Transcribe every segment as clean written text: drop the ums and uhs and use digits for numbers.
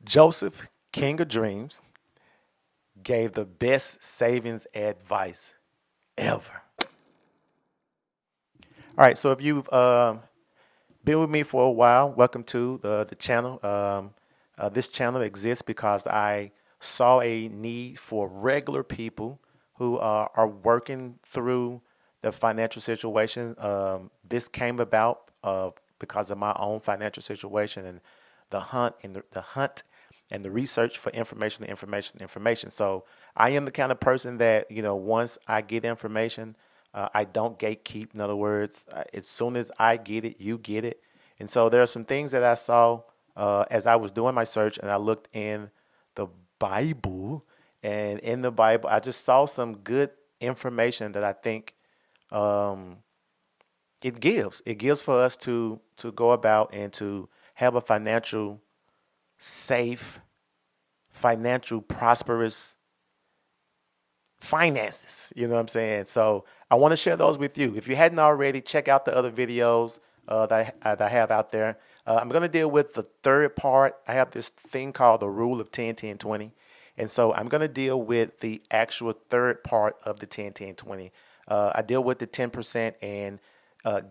Joseph, King of Dreams, gave the best savings advice ever. All right, so if you've been with me for a while, welcome to the channel. This channel exists because I saw a need for regular people who are working through the financial situation. This came about because of my own financial situation and the hunt and the research for information. So I am the kind of person that, once I get information, I don't gatekeep. In other words, as soon as I get it, you get it. And so there are some things that I saw as I was doing my search, and I looked in the Bible, and in the Bible, I just saw some good information that I think um, it gives for us to go about and to have a financial safe, financial prosperous finances. You know what I'm saying? So I want to share those with you. If you hadn't already, check out the other videos that I have out there. I'm going to deal with the third part. I have this thing called the rule of 10, 10, 20. And so I'm going to deal with the actual third part of the 10, 10, 20. I deal with the 10% and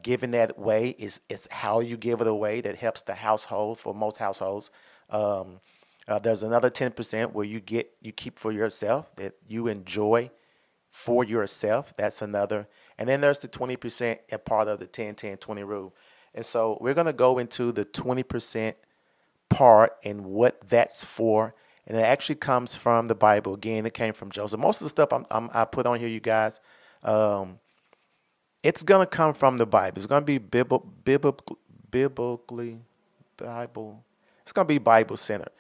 giving that away is how you give it away that helps the household for most households. Um, there's another 10% where you keep for yourself that you enjoy for yourself. That's another. And then there's the 20% and part of the 10, 10, 20 rule. And so we're going to go into the 20% part and what that's for. And it actually comes from the Bible. Again, it came from Joseph. Most of the stuff I put on here, you guys, um, it's going to come from the Bible. It's going to be biblically, Bible. It's going to be Bible centered.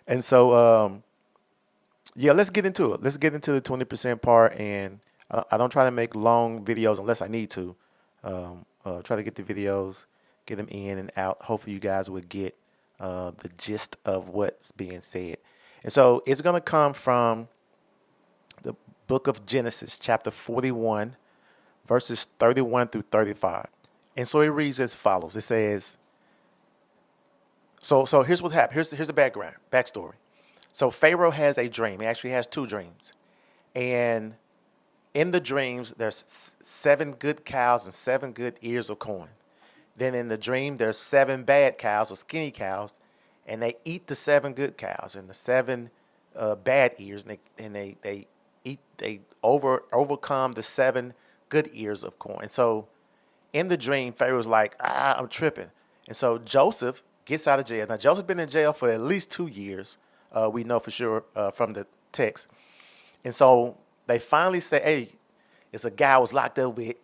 And so, yeah, let's get into it. Let's get into the 20% part. And I don't try to make long videos unless I need to. Try to get the videos, get them in and out. Hopefully, you guys would get the gist of what's being said. And so, it's going to come from the book of Genesis, chapter 41, verses 31 through 35. And so, it reads as follows. It says, so here's what happened. Here's the backstory. So Pharaoh has a dream. He actually has two dreams. And in the dreams, there's seven good cows and seven good ears of corn. Then in the dream, there's seven bad cows or skinny cows, and they eat the seven good cows and the seven bad ears, and they overcome the seven good ears of corn. And so in the dream, Pharaoh's like, I'm tripping. And so Joseph gets out of jail. Now, Joseph been in jail for at least 2 years. We know for sure from the text. And so they finally say, hey, it's a guy I was locked up with.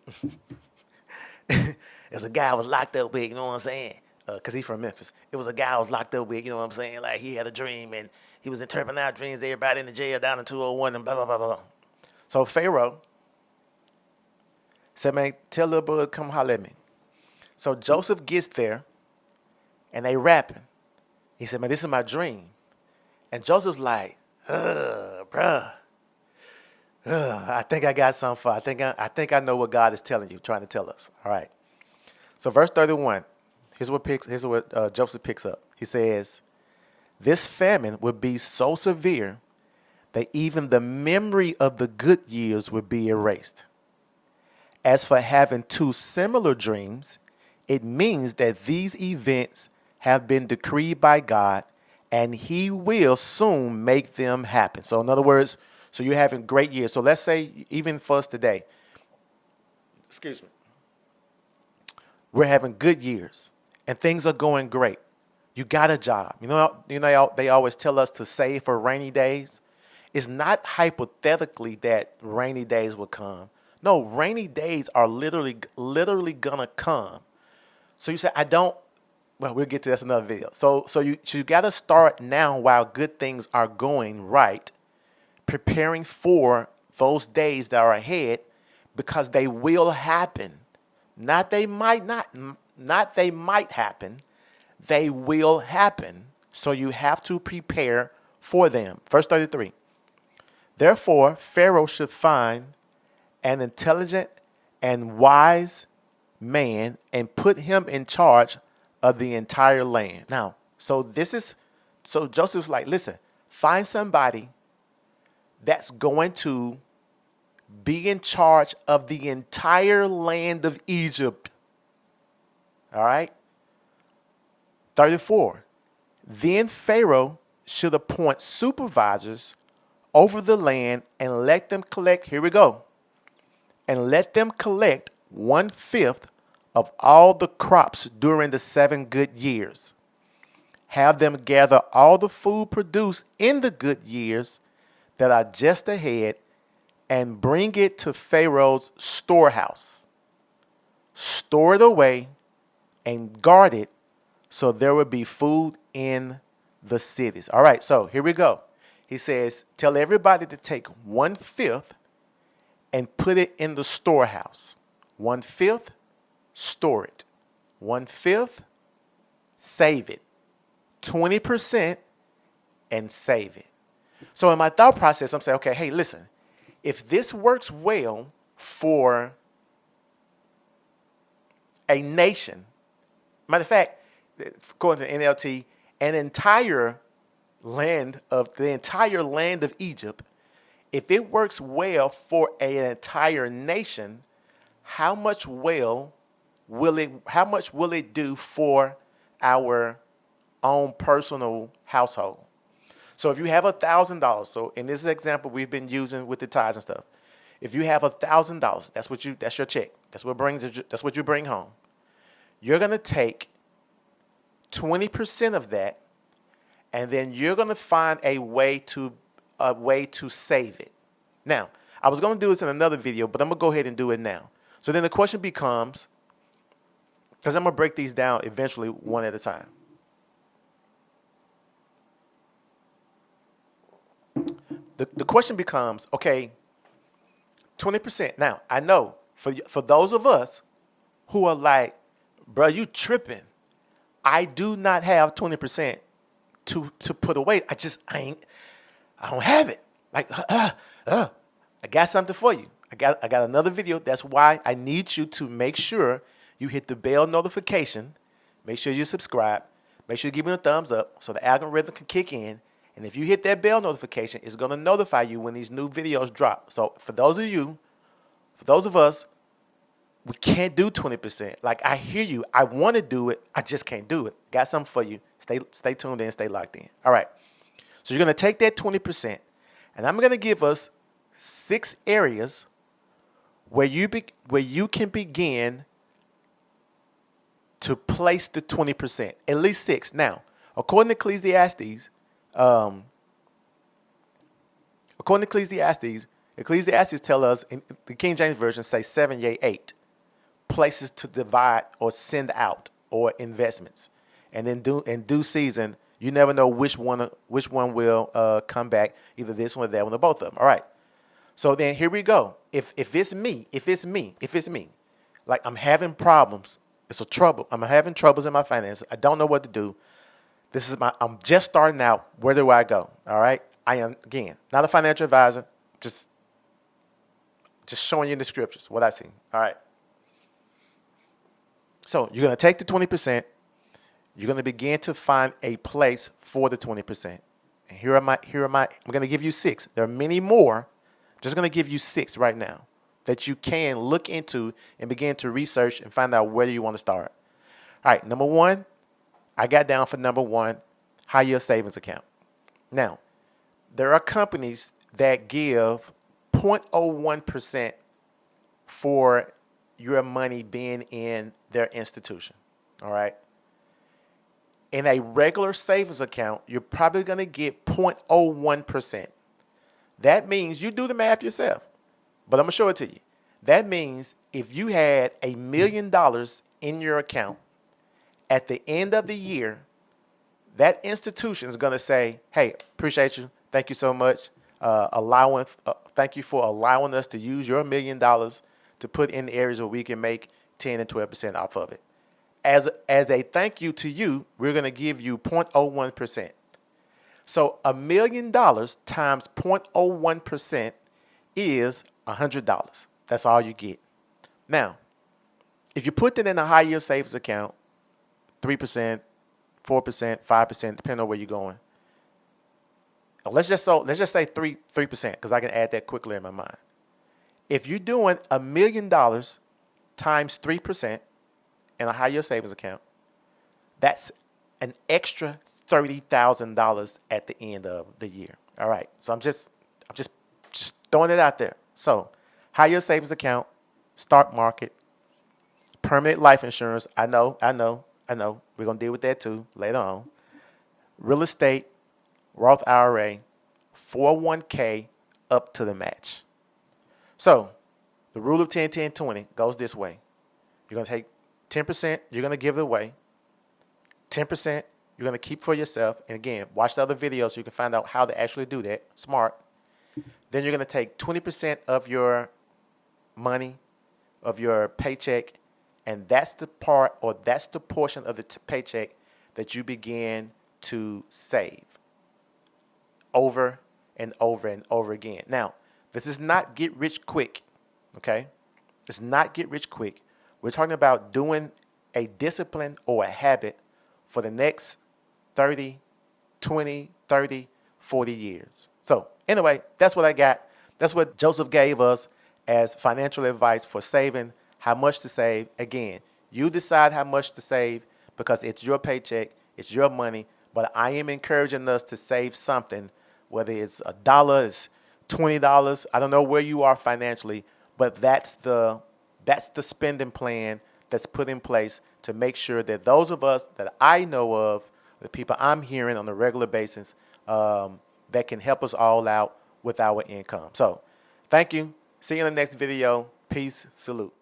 It's a guy I was locked up with, you know what I'm saying? Because he's from Memphis. It was a guy I was locked up with, you know what I'm saying? Like, he had a dream, and he was interpreting out dreams. Everybody in the jail down in 201 and blah, blah, blah, blah. So Pharaoh said, man, tell little brother come holler at me. So Joseph gets there, and they rapping. He said, man, this is my dream. And Joseph's like, bruh, I think I got something for. I think I know what God is telling you, trying to tell us. All right. So verse 31, here's what Joseph picks up. He says, this famine would be so severe that even the memory of the good years would be erased. As for having two similar dreams, it means that these events have been decreed by God and he will soon make them happen. So in other words, so you're having great years. So let's say even for us today, excuse me, we're having good years and things are going great. You got a job. They always tell us to save for rainy days. It's not hypothetically that rainy days will come. No, rainy days are literally gonna come. So you say, I don't, well, we'll get to that's another video. So you got to start now while good things are going right, preparing for those days that are ahead because they will happen. Not they might not, not they might happen. They will happen. So you have to prepare for them. Verse 33. Therefore, Pharaoh should find an intelligent and wise man and put him in charge of the entire land. Now, So Joseph's like, listen, find somebody that's going to be in charge of the entire land of Egypt. All right. 34. Then Pharaoh should appoint supervisors over the land and let them collect, here we go, and let them collect 1/5 of all the crops during the 7 good years. Have them gather all the food produced in the good years that are just ahead and bring it to Pharaoh's storehouse. Store it away and guard it so there will be food in the cities. All right, so here we go. He says, tell everybody to take 1/5 and put it in the storehouse. 1/5, store it. 1/5, save it. 20% and save it. So in my thought process, I'm saying, okay, hey, listen, if this works well for a nation, matter of fact, according to NLT, the entire land of Egypt, if it works well for an entire nation, how much will it do for our own personal household? So if you have $1,000, so in this example we've been using with the tithes and stuff, if you have $1,000, that's your check. That's what you bring home. You're gonna take 20% of that, and then you're gonna find a way to save it. Now, I was gonna do this in another video, but I'm gonna go ahead and do it now. So then the question becomes, because I'm gonna break these down eventually one at a time. The question becomes, okay, 20%. Now, I know for those of us who are like, bro, you tripping. I do not have 20% to put away. I don't have it. Like, I got something for you. I got another video. That's why I need you to make sure you hit the bell notification. Make sure you subscribe. Make sure you give me a thumbs up so the algorithm can kick in. And if you hit that bell notification, it's going to notify you when these new videos drop. So for those of us, we can't do 20%. Like, I hear you. I want to do it. I just can't do it. Got something for you. Stay tuned in. Stay locked in. All right. So you're going to take that 20%, and I'm going to give us 6 areas where you can begin to place the 20%. At least 6. Now, according to Ecclesiastes, Ecclesiastes tell us in the King James Version say 7, yea, 8 places to divide or send out or investments, and then in due season, you never know which one will come back, either this one or that one or both of them. All right. So then here we go. If it's me, like I'm having problems, I'm having troubles in my finances. I don't know what to do. I'm just starting out. Where do I go? All right. I am, again, not a financial advisor, just showing you in the scriptures what I see. All right. So you're going to take the 20%. You're going to begin to find a place for the 20%. And here am I. I'm going to give you 6. There are many more. Just going to give you 6 right now that you can look into and begin to research and find out where you want to start. All right. Number 1, I got down for number 1, high yield savings account. Now, there are companies that give 0.01% for your money being in their institution. All right. In a regular savings account, you're probably going to get 0.01%. That means, you do the math yourself, but I'm going to show it to you. That means if you had $1 million in your account at the end of the year, that institution is going to say, hey, appreciate you. Thank you so much. Thank you for allowing us to use your $1 million to put in the areas where we can make 10 and 12% off of it. As a thank you to you, we're going to give you 0.01%. So $1 million times 0.01% is $100. That's all you get. Now, if you put that in a high yield savings account, 3%, 4%, 5%, depending on where you're going. Let's just say 3%, because I can add that quickly in my mind. If you're doing $1 million times 3% in a high yield savings account, that's an extra $30,000 at the end of the year. All right. So I'm just throwing it out there. So high yield savings account, stock market, permanent life insurance. I know. We're gonna deal with that too later on. Real estate, Roth IRA, 401k up to the match. So the rule of 10, 10, 20 goes this way. You're going to take 10%, you're going to give it away. 10%, you're going to keep for yourself. And again, watch the other videos so you can find out how to actually do that. Smart. Then you're going to take 20% of your money, of your paycheck, and that's the part, or that's the portion of the paycheck that you begin to save over and over and over again. Now, this is not get rich quick, okay? It's not get rich quick. We're talking about doing a discipline or a habit for the next 30, 20, 30, 40 years. So anyway, that's what I got. That's what Joseph gave us as financial advice for saving, how much to save. Again, you decide how much to save because it's your paycheck, it's your money, but I am encouraging us to save something, whether it's $1, it's $20. I don't know where you are financially, but that's the spending plan that's put in place to make sure that those of us that I know of, the people I'm hearing on a regular basis, that can help us all out with our income. So thank you. See you in the next video. Peace. Salute.